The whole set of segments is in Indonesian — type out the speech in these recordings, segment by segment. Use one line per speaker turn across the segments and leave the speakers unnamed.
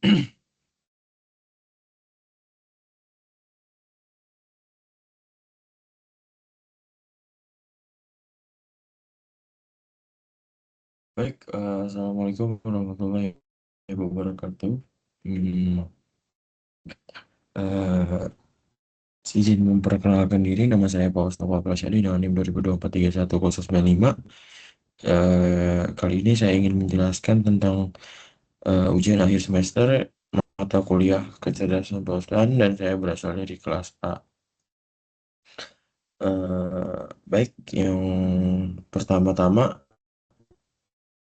Baik, Assalamualaikum warahmatullahi wabarakatuh. Hmm, eh, izin memperkenalkan diri, nama saya Paus Nova Prasyadi dengan NIM 2024 31 095. Kali ini saya ingin menjelaskan tentang ujian akhir semester mata kuliah kecerdasan buatan dan saya berasal dari kelas A. Baik, yang pertama-tama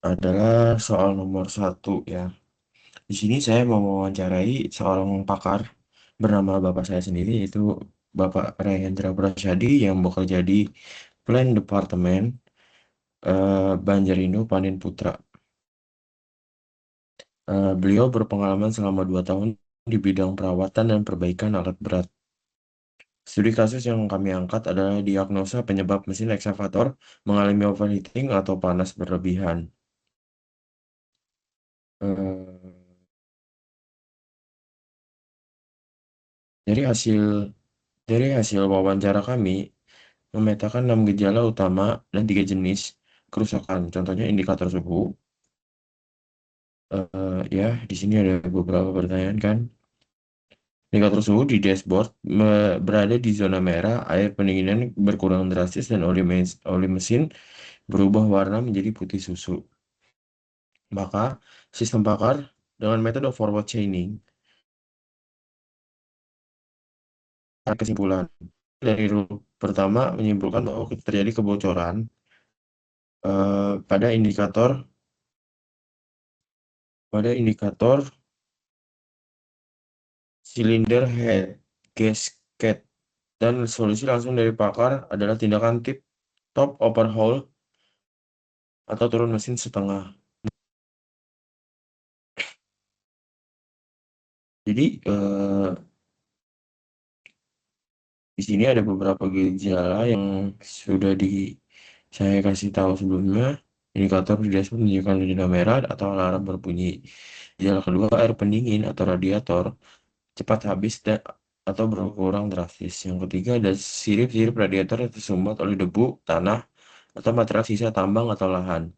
adalah soal nomor satu ya. Di sini saya mau mewawancarai seorang pakar bernama bapak saya sendiri, yaitu Bapak Rayendra Prasyadi yang bekerja di Plan Departemen Banjarindo Panin Putra. Beliau berpengalaman selama 2 tahun di bidang perawatan dan perbaikan alat berat. Studi kasus yang kami angkat adalah diagnosa penyebab mesin ekskavator mengalami overheating atau panas berlebihan. Eh, dari hasil dari hasil wawancara kami memetakan 6 gejala utama dan 3 jenis kerusakan. Contohnya indikator suhu. Ya, di sini ada beberapa pertanyaan kan. Indikator suhu di dashboard berada di zona merah, air pendinginan berkurang drastis dan oli mesin berubah warna menjadi putih susu. Maka, sistem bakar dengan metode forward chaining kesimpulan dari rule pertama menyimpulkan bahwa terjadi kebocoran pada indikator silinder head gasket, dan solusi langsung dari pakar adalah tindakan tip top overhaul atau turun mesin setengah. Jadi di sini ada beberapa gejala yang sudah saya kasih tahu sebelumnya. Indikator di dashboard menunjukkan zona merah atau alarm berbunyi. Gejala kedua, air pendingin atau radiator cepat habis atau berkurang drastis. Yang ketiga, ada sirip-sirip radiator yang tersumbat oleh debu, tanah, atau material sisa tambang atau lahan.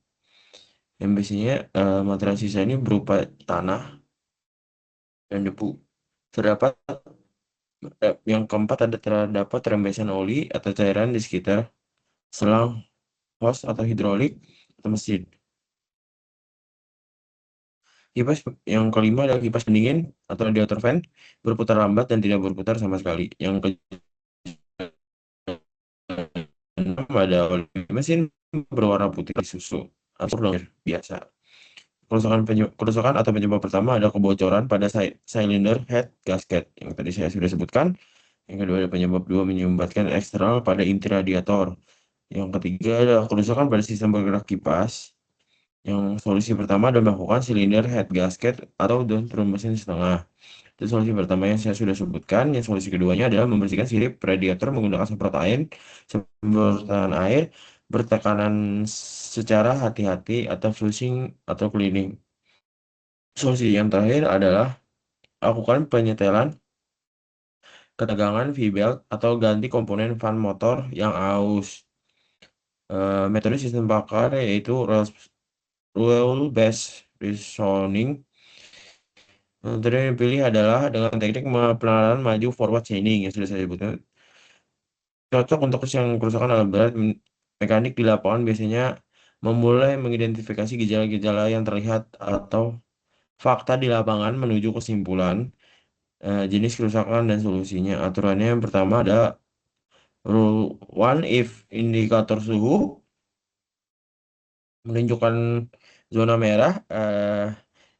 Yang biasanya material sisa ini berupa tanah dan debu. Terdapat yang keempat, terdapat rembesan oli atau cairan di sekitar selang hose atau hidrolik atau mesin. Kipas yang kelima adalah kipas pendingin atau radiator fan berputar lambat dan tidak berputar sama sekali. Yang keenam ada oli mesin berwarna putih susu atau biasa. Kerusakan atau penyebab pertama adalah kebocoran pada cylinder head gasket yang tadi saya sudah sebutkan. Yang kedua ada penyebab dua menyumbatkan eksternal pada inti radiator. Yang ketiga adalah kerusakan pada sistem bergerak kipas. Yang solusi pertama adalah melakukan silinder head gasket atau down mesin setengah. Itu solusi pertama yang saya sudah sebutkan. Yang solusi keduanya adalah membersihkan sirip radiator menggunakan semprotan air bertekanan secara hati-hati atau flushing atau cleaning. Solusi yang terakhir adalah lakukan penyetelan ketegangan V-belt atau ganti komponen fan motor yang aus. Metode sistem bakar yaitu rule based reasoning. Metode yang dipilih adalah dengan teknik penalaran maju forward chaining yang sudah saya sebutkan. Cocok untuk yang kerusakan alat berat. Mekanik di lapangan biasanya memulai mengidentifikasi gejala-gejala yang terlihat atau fakta di lapangan menuju kesimpulan jenis kerusakan dan solusinya. Aturannya yang pertama ada rule one, if indikator suhu menunjukkan zona merah,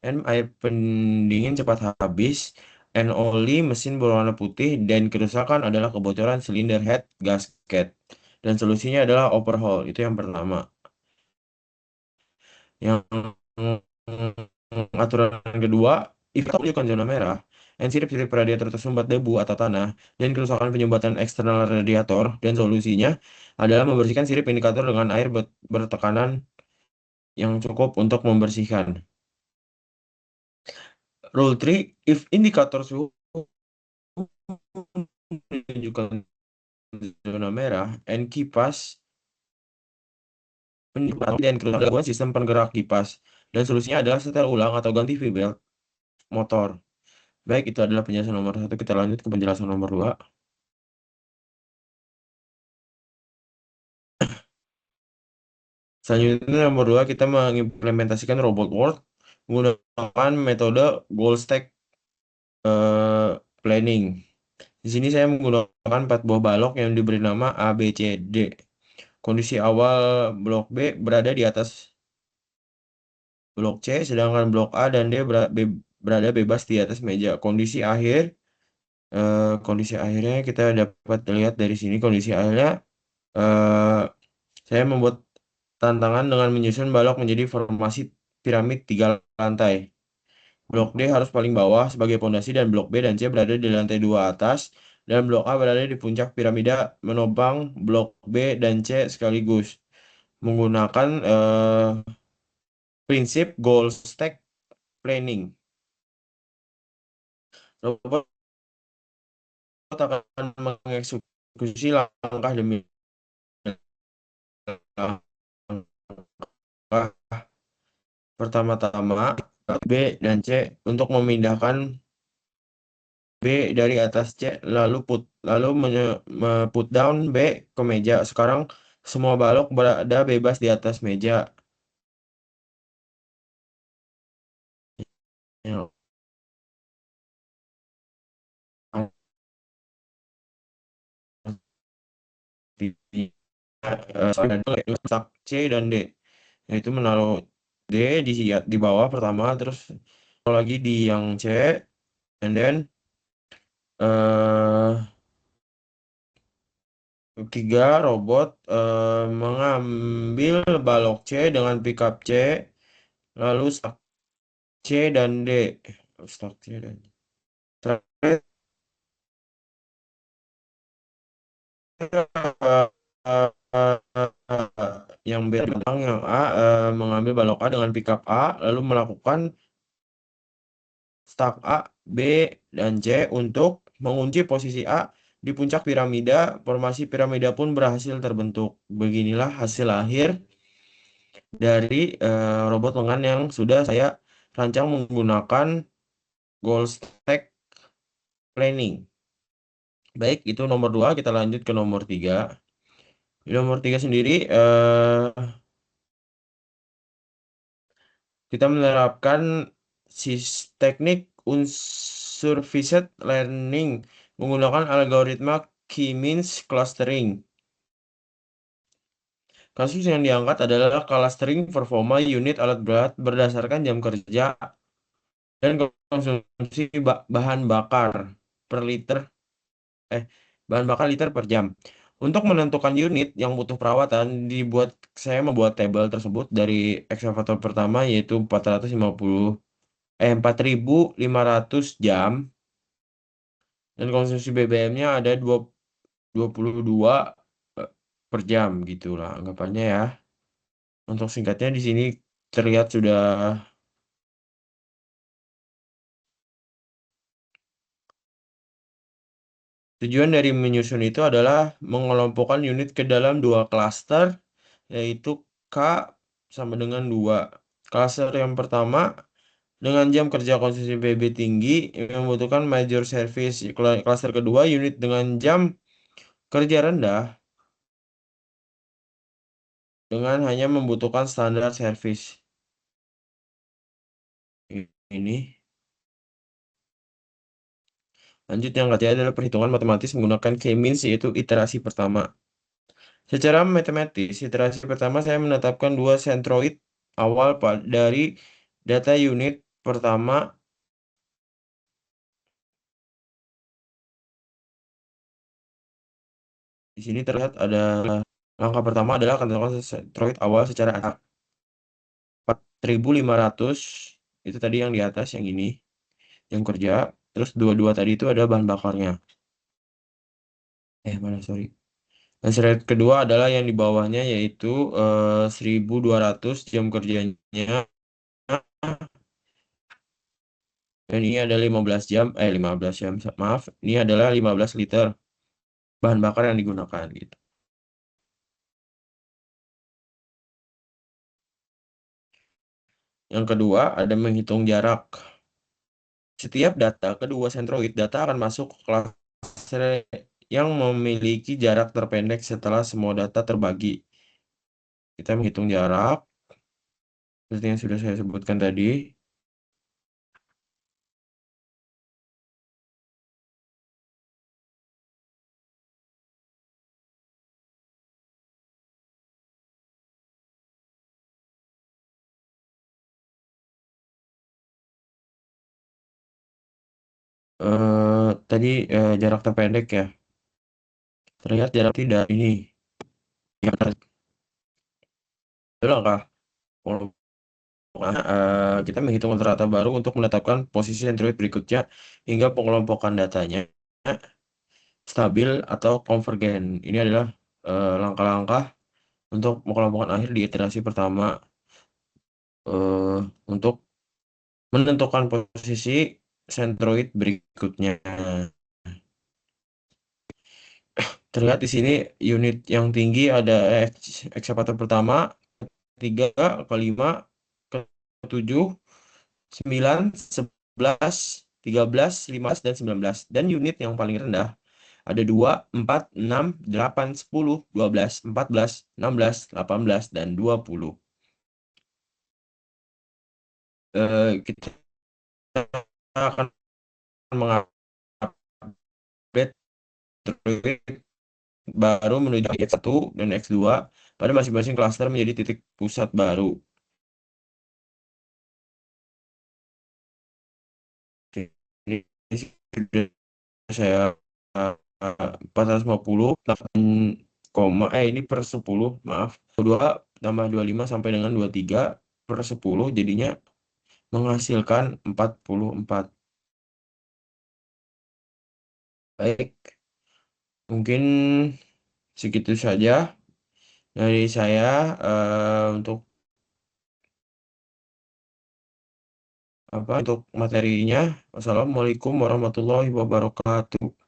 and air pendingin cepat habis, and only mesin berwarna putih, dan kerusakan adalah kebocoran silinder head gasket. Dan solusinya adalah overhaul. Itu yang pertama. Yang aturan kedua, if menunjukkan zona merah, and sirip-sirip radiator tersumbat debu atau tanah, dan kerusakan penyumbatan eksternal radiator, dan solusinya adalah membersihkan sirip indikator dengan air bertekanan yang cukup untuk membersihkan. Rule 3, if indikator suhu menunjukkan zona merah and kipas dan gangguan sistem penggerak kipas. Dan solusinya adalah setel ulang atau ganti V-belt motor. Baik, itu adalah penjelasan nomor satu. Kita lanjut ke penjelasan nomor dua. Selanjutnya nomor dua, kita mengimplementasikan robot world menggunakan metode goal stack eh, planning. Di sini saya menggunakan 4 buah balok yang diberi nama A, B, C, D. Kondisi awal blok B berada di atas blok C, sedangkan blok A dan D berada bebas di atas meja. Kondisi akhirnya kita dapat lihat dari sini. Kondisi akhirnya eh, saya membuat tantangan dengan menyusun balok menjadi formasi piramid 3 lantai. Blok D harus paling bawah sebagai pondasi dan blok B dan C berada di lantai 2 atas dan blok A berada di puncak piramida menopang blok B dan C sekaligus menggunakan prinsip goal stack planning. Robot akan mengeksekusi langkah demi langkah. Pertama-tama B dan C untuk memindahkan B dari atas C lalu put down B ke meja. Sekarang semua balok berada bebas di atas meja. Ya, letak C dan D, yaitu menaruh D di bawah pertama, terus taruh lagi di yang C, and then ketiga robot mengambil balok C dengan pickup C, lalu stuck C dan D, stuck C dan D. Terakhir yang B belakang yang A mengambil balok A dengan pickup A lalu melakukan staf A, B, dan C untuk mengunci posisi A di puncak piramida. Formasi piramida pun berhasil terbentuk. Beginilah hasil akhir dari robot lengan yang sudah saya rancang menggunakan goal stack planning. Baik, itu nomor dua. Kita lanjut ke nomor tiga. Di nomor tiga sendiri, kita menerapkan teknik unsupervised learning menggunakan algoritma K-means clustering. Kasus yang diangkat adalah clustering performa unit alat berat berdasarkan jam kerja dan konsumsi bahan bakar per liter eh bahan bakar liter per jam. Untuk menentukan unit yang butuh perawatan, saya membuat tabel tersebut dari ekskavator pertama yaitu 4.500 jam dan konsumsi BBM-nya ada 22 eh, per jam gitulah anggapannya ya. Untuk singkatnya di sini terlihat sudah. Tujuan dari menyusun itu adalah mengelompokkan unit ke dalam dua klaster, yaitu K sama dengan 2. Klaster yang pertama dengan jam kerja konsumsi PB tinggi yang membutuhkan major service. Klaster kedua unit dengan jam kerja rendah dengan hanya membutuhkan standar service. Ini. Lanjut yang ketiga adalah perhitungan matematis menggunakan K-means yaitu iterasi pertama. Secara matematis, iterasi pertama saya menetapkan dua sentroid awal dari data unit pertama. Di sini terlihat ada langkah pertama adalah akan dilakukan sentroid awal secara acak. 4.500 itu tadi yang di atas yang ini yang kerja. Terus dua-dua tadi itu ada bahan bakarnya. Mana sorry. Dan slide kedua adalah yang di bawahnya yaitu 1.200 jam kerjanya Dan ini ada 15 jam, 15 jam, maaf, ini adalah 15 liter bahan bakar yang digunakan gitu. Yang kedua, ada menghitung jarak. Setiap data kedua sentroid data akan masuk ke klaster yang memiliki jarak terpendek setelah semua data terbagi. Kita menghitung jarak, seperti yang sudah saya sebutkan tadi. Tadi jarak terpendek ya. Terlihat jarak tidak ini. Yang langkah kita menghitung rata baru untuk menetapkan posisi sentroid berikutnya hingga pengelompokan datanya stabil atau konvergen. Ini adalah langkah-langkah untuk pengelompokan akhir di iterasi pertama untuk menentukan posisi sentroid berikutnya. Terlihat di sini unit yang tinggi ada ekskavator pertama, tiga, kelima, ketujuh, 9, 11, 13, 15, dan 19. Dan unit yang paling rendah ada 2, 4, 6, 8, 10, 12, 14, 16, 18, dan 20. Kita akan mengupdate baru menuju X1 dan X2 pada masing-masing klaster menjadi titik pusat baru. Ini sudah saya 450 8, ini per 10 maaf 2 tambah 25 sampai dengan 23 per 10 jadinya menghasilkan 44. Baik, mungkin segitu saja dari saya untuk untuk materinya. Wassalamualaikum warahmatullahi wabarakatuh.